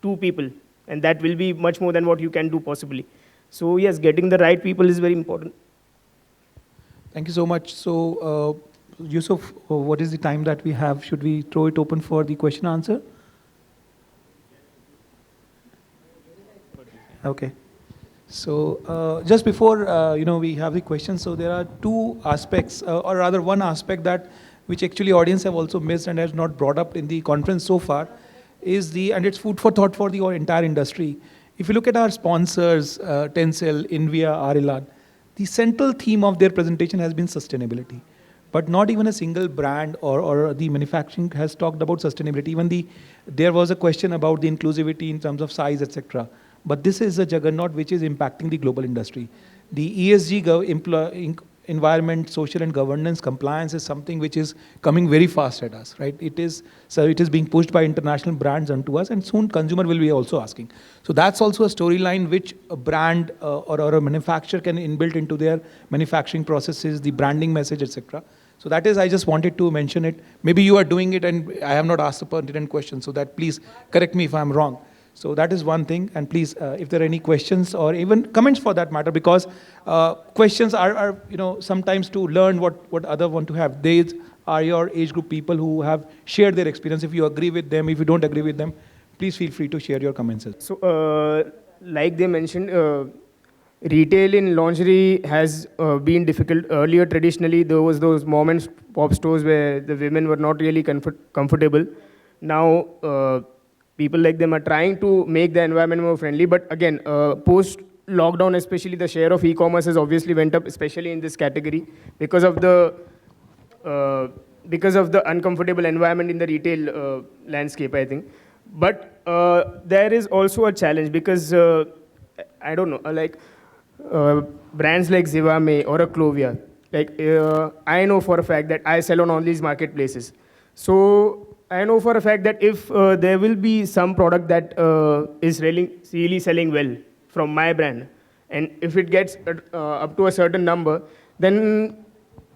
2 people, and that will be much more than what you can do possibly. So yes, getting the right people is very important. Thank you so much. So, Yusuf, what is the time that we have? Should we throw it open for the question answer? Okay. So just before we have the questions, so there are 2 aspects, or rather one aspect that which actually audience have also missed and has not brought up in the conference so far, and it's food for thought for the entire industry. If you look at our sponsors, Tencel, Invia, Arilan, the central theme of their presentation has been sustainability. But not even a single brand or the manufacturing has talked about sustainability. Even there was a question about the inclusivity in terms of size, etc. But this is a juggernaut which is impacting the global industry. The ESG environment, social and governance compliance is something which is coming very fast at us, right? It is being pushed by international brands onto us, and soon consumer will be also asking. So that's also a storyline which a brand or a manufacturer can inbuilt into their manufacturing processes, the branding message, etc. So that is, I just wanted to mention it. Maybe you are doing it and I have not asked a pertinent question, so that please correct me if I'm wrong. So that is one thing, and please, if there are any questions or even comments for that matter, because questions are sometimes to learn what other want to have. are your age group people who have shared their experience. If you agree with them, if you don't agree with them, please feel free to share your comments. So, like they mentioned, retail in lingerie has been difficult. Earlier, traditionally, there was those mom and pop stores where the women were not really comfortable. Now, people like them are trying to make the environment more friendly. But again, post-lockdown, especially the share of e-commerce has obviously went up, especially in this category, because of the uncomfortable environment in the retail landscape, I think. But there is also a challenge because I don't know, brands like Zivame or a Clovia, I know for a fact that I sell on all these marketplaces. So I know for a fact that if there will be some product that is really selling well from my brand, and if it gets up to a certain number, then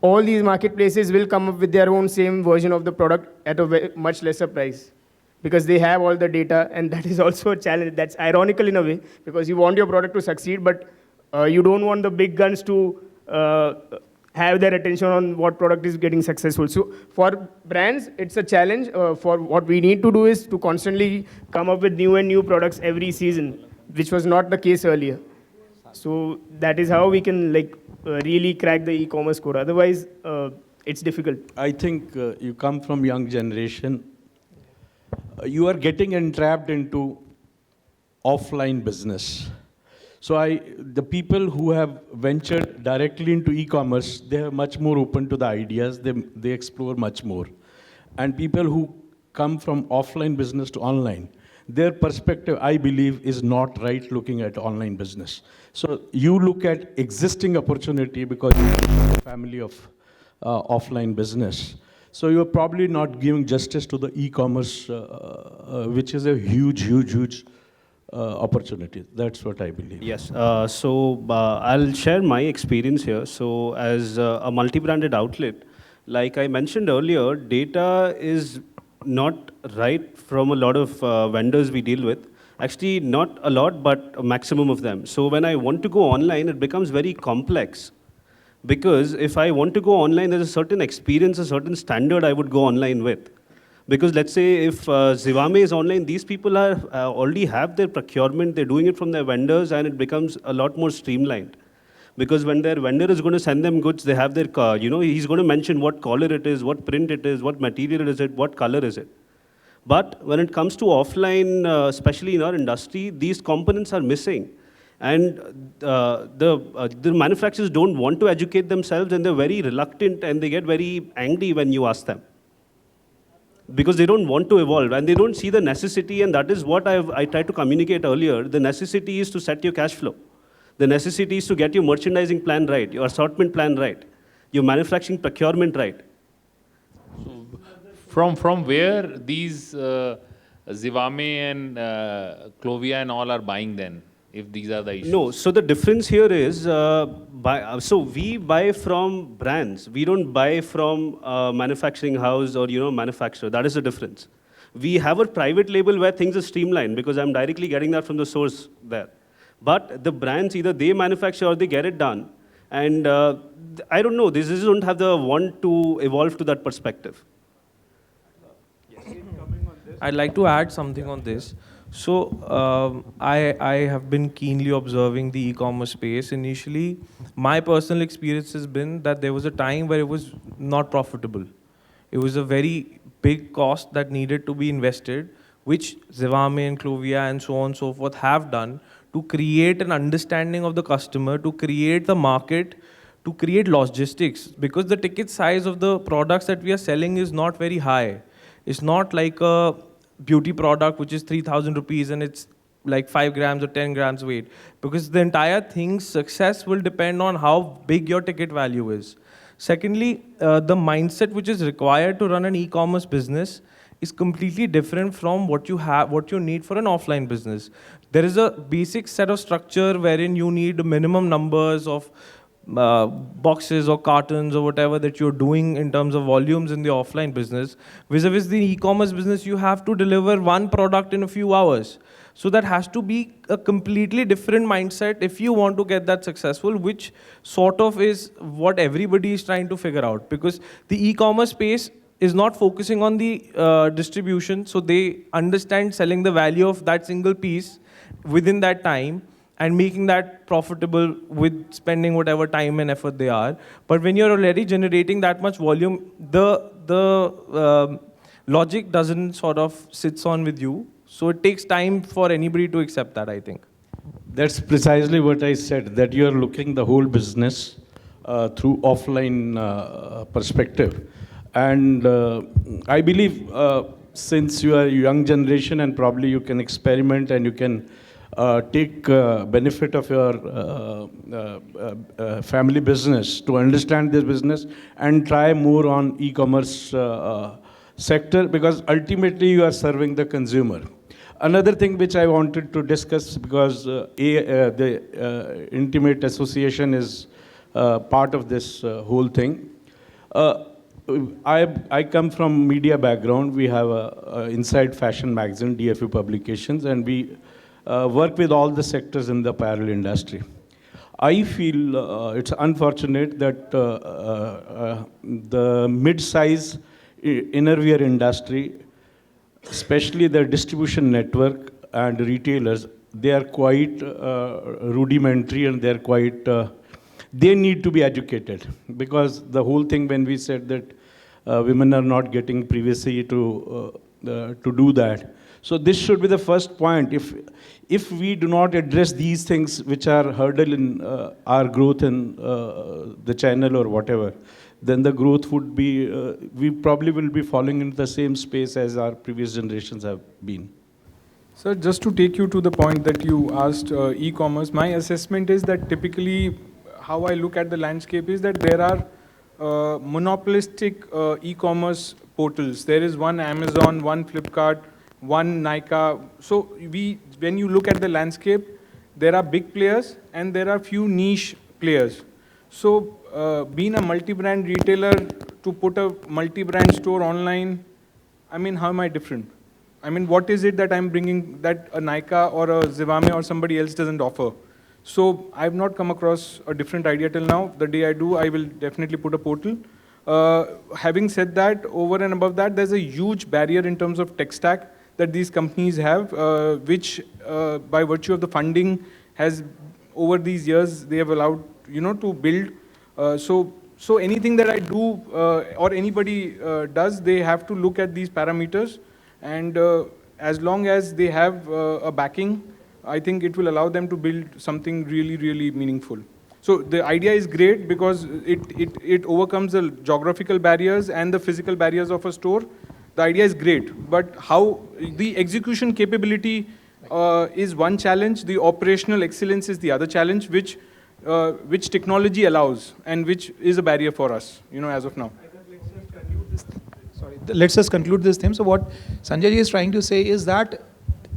all these marketplaces will come up with their own same version of the product at a much lesser price, because they have all the data, and that is also a challenge. That's ironical in a way, because you want your product to succeed, but you don't want the big guns to have their attention on what product is getting successful. So for brands, it's a challenge. For what we need to do is to constantly come up with new and new products every season, which was not the case earlier. So that is how we can really crack the e-commerce code. Otherwise, it's difficult. I think you come from young generation. You are getting entrapped into offline business. So the people who have ventured directly into e-commerce, they are much more open to the ideas. They explore much more. And people who come from offline business to online, their perspective, I believe, is not right looking at online business. So you look at existing opportunity because you have a family of offline business. So you're probably not giving justice to the e-commerce, which is a huge opportunity. That's what I believe. Yes. So I'll share my experience here. So as a multi-branded outlet, like I mentioned earlier, data is not right from a lot of vendors we deal with. Actually, not a lot, but a maximum of them. So when I want to go online, it becomes very complex. Because if I want to go online, there's a certain experience, a certain standard I would go online with. Because let's say if Zivame is online, these people are already have their procurement, they're doing it from their vendors, and it becomes a lot more streamlined. Because when their vendor is going to send them goods, they have their, he's going to mention what color it is, what print it is, what material is it, what color is it. But when it comes to offline, especially in our industry, these components are missing. And the manufacturers don't want to educate themselves, and they're very reluctant, and they get very angry when you ask them. Because they don't want to evolve, and they don't see the necessity, and that is what I tried to communicate earlier. The necessity is to set your cash flow. The necessity is to get your merchandising plan right, your assortment plan right, your manufacturing procurement right. So from where these Zivame and Clovia and all are buying then, if these are the issues? No, so the difference here is, so we buy from brands. We don't buy from manufacturing house or manufacturer. That is the difference. We have a private label where things are streamlined because I'm directly getting that from the source there. But the brands, either they manufacture or they get it done. And I don't know, they just don't have the want to evolve to that perspective. I'd like to add something on this. So I have been keenly observing the e-commerce space. Initially, my personal experience has been that there was a time where it was not profitable. It was a very big cost that needed to be invested, which Zivame and Clovia and so on and so forth have done to create an understanding of the customer, to create the market, to create logistics. Because the ticket size of the products that we are selling is not very high. It's not like a beauty product which is 3,000 rupees and it's like 5 grams or 10 grams weight. Because the entire thing's success will depend on how big your ticket value is. Secondly, the mindset which is required to run an e-commerce business is completely different from what you need for an offline business. There is a basic set of structure wherein you need minimum numbers of boxes or cartons or whatever that you're doing in terms of volumes in the offline business. Vis-a-vis the e-commerce business, you have to deliver one product in a few hours. So that has to be a completely different mindset if you want to get that successful, which sort of is what everybody is trying to figure out. Because the e-commerce space is not focusing on the distribution, so they understand selling the value of that single piece within that time and making that profitable with spending whatever time and effort they are. But when you're already generating that much volume, the logic doesn't sort of sits on with you. So it takes time for anybody to accept that, I think. That's precisely what I said, that you are looking the whole business through offline perspective. And I believe since you are a young generation and probably you can experiment and you can take benefit of your family business to understand this business and try more on e-commerce sector, because ultimately you are serving the consumer. Another thing which I wanted to discuss, because the intimate association is part of this whole thing. I come from media background. We have a Inside Fashion magazine, DFU Publications, and we work with all the sectors in the apparel industry. I feel it's unfortunate that the mid-size innerwear industry, especially the distribution network and retailers, they are quite rudimentary, and they're quite, they need to be educated. Because the whole thing, when we said that women are not getting privacy to do that. So this should be the first point. If we do not address these things which are hurdle in our growth in the channel or whatever, then the growth would be, we probably will be falling into the same space as our previous generations have been. Sir, just to take you to the point that you asked e-commerce, my assessment is that typically how I look at the landscape is that there are monopolistic e-commerce portals. There is one Amazon, one Flipkart, one Nykaa. So when you look at the landscape, there are big players and there are few niche players. So being a multi-brand retailer, to put a multi-brand store online, I mean, how am I different? I mean, what is it that I'm bringing that a Nykaa or a Zivame or somebody else doesn't offer? So I've not come across a different idea till now. The day I do, I will definitely put a portal. Having said that, over and above that, there's a huge barrier in terms of tech stack that these companies have, which by virtue of the funding has, over these years, they have allowed, to build. So anything that I do or anybody does, they have to look at these parameters. And as long as they have a backing, I think it will allow them to build something really, really meaningful. So the idea is great because it overcomes the geographical barriers and the physical barriers of a store. The idea is great, but how the execution capability is one challenge. The operational excellence is the other challenge, which technology allows and which is a barrier for us, as of now. Let's just conclude this theme. So what Sanjay ji is trying to say is that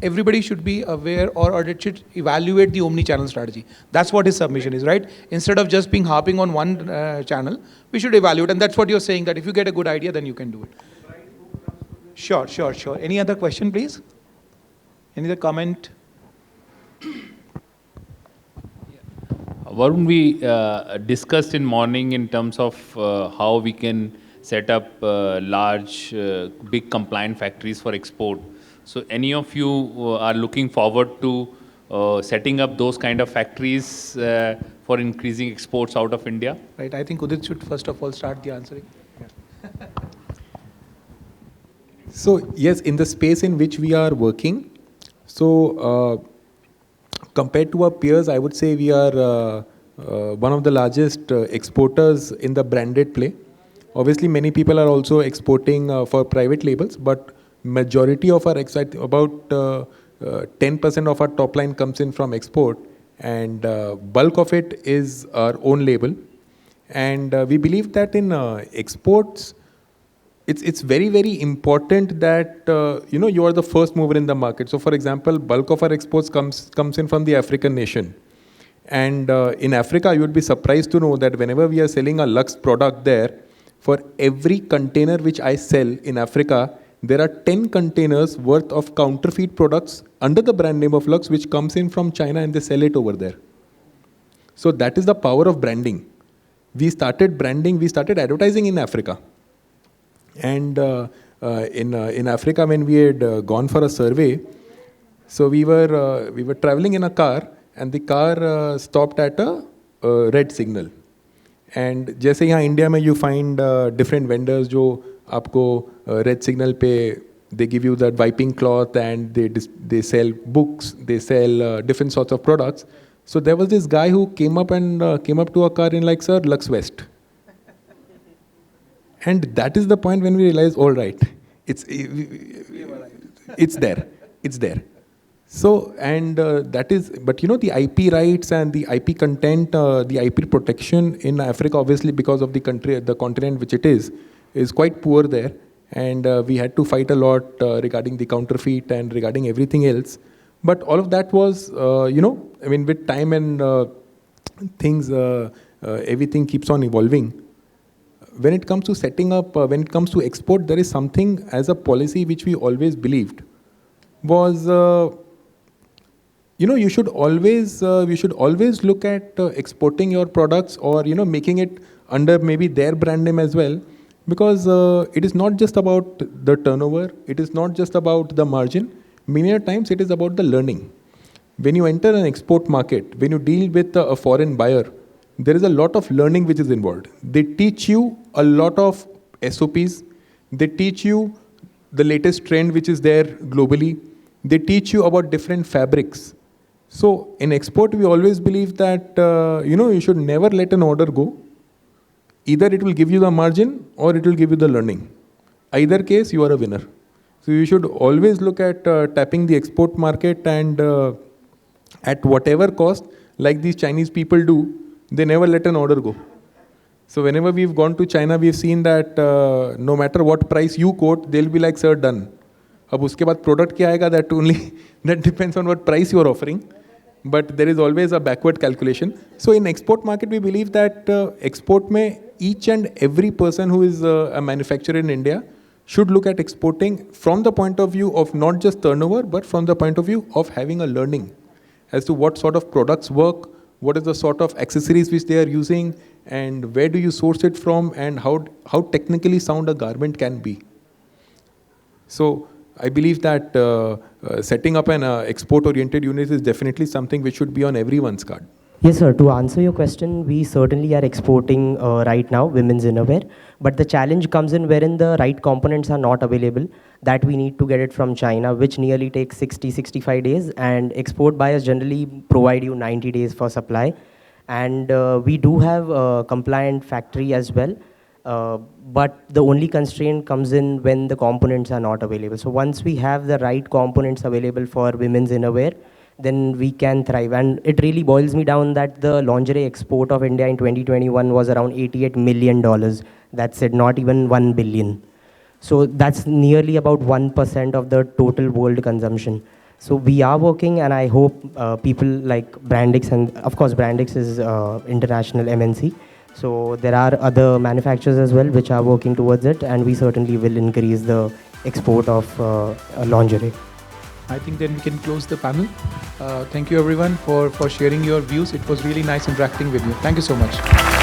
everybody should be aware or it should evaluate the omni-channel strategy. That's what his submission is, right? Instead of just harping on one channel, we should evaluate. And that's what you're saying, that if you get a good idea, then you can do it. Sure. Any other question, please? Any other comment? Varun, we discussed in morning in terms of how we can set up large, big compliant factories for export. So any of you are looking forward to setting up those kind of factories for increasing exports out of India? Right, I think Udit should first of all start the answering. Yeah. So yes, in the space in which we are working, so compared to our peers, I would say we are one of the largest exporters in the branded play. Obviously, many people are also exporting for private labels, but majority of our about 10% of our top line comes in from export, and bulk of it is our own label. And we believe that in exports, it's very, very important that you are the first mover in the market. So, for example, bulk of our exports comes in from the African nation. And in Africa, you would be surprised to know that whenever we are selling a Lux product there, for every container which I sell in Africa, there are 10 containers worth of counterfeit products under the brand name of Lux, which comes in from China and they sell it over there. So that is the power of branding. We started branding, we started advertising in Africa. And in Africa, when we had gone for a survey, so we were traveling in a car, and the car stopped at a red signal. And जैसे यहाँ India में you find different vendors जो आपको red signal पे they give you that wiping cloth and they sell books, they sell different sorts of products. So there was this guy who came up to a car in like, sir, Lux West. And that is the point when we realize, all right, it's there. So, and that is, but you know, the IP rights and the IP content, the IP protection in Africa, obviously because of the country, the continent which it is quite poor there. And we had to fight a lot regarding the counterfeit and regarding everything else. But all of that was, you know, I mean, with time and things, everything keeps on evolving. When it comes to setting up, when it comes to export, there is something as a policy which we always believed was, you know, we should always look at exporting your products or, you know, making it under maybe their brand name as well, because it is not just about the turnover, it is not just about the margin. Many times it is about the learning. When you enter an export market, when you deal with a foreign buyer, there is a lot of learning which is involved. They teach you a lot of SOPs. They teach you the latest trend which is there globally. They teach you about different fabrics. So in export, we always believe that, you know, you should never let an order go. Either it will give you the margin or it will give you the learning. Either case, you are a winner. So you should always look at tapping the export market, and at whatever cost, like these Chinese people do, they never let an order go. So whenever we've gone to China, we've seen that no matter what price you quote, they'll be like, sir, done. अब उसके बाद product क्या आएगा, that depends on what price you are offering. But there is always a backward calculation. So in export market, we believe that export में each and every person who is a manufacturer in India should look at exporting from the point of view of not just turnover, but from the point of view of having a learning as to what sort of products work, what is the sort of accessories which they are using, and where do you source it from, and how technically sound a garment can be. So I believe that setting up an export-oriented unit is definitely something which should be on everyone's card. Yes, sir. To answer your question, we certainly are exporting right now women's innerwear, but the challenge comes in wherein the right components are not available, that we need to get it from China, which nearly takes 60-65 days, and export buyers generally provide you 90 days for supply. And we do have a compliant factory as well, but the only constraint comes in when the components are not available. So once we have the right components available for women's innerwear, then we can thrive. And it really boils me down that the lingerie export of India in 2021 was around $88 million. That's it, not even 1 billion. So that's nearly about 1% of the total world consumption. So we are working, and I hope people like Brandix, and of course Brandix is international MNC. So there are other manufacturers as well which are working towards it, and we certainly will increase the export of lingerie. I think then we can close the panel. Thank you everyone for sharing your views. It was really nice interacting with you. Thank you so much.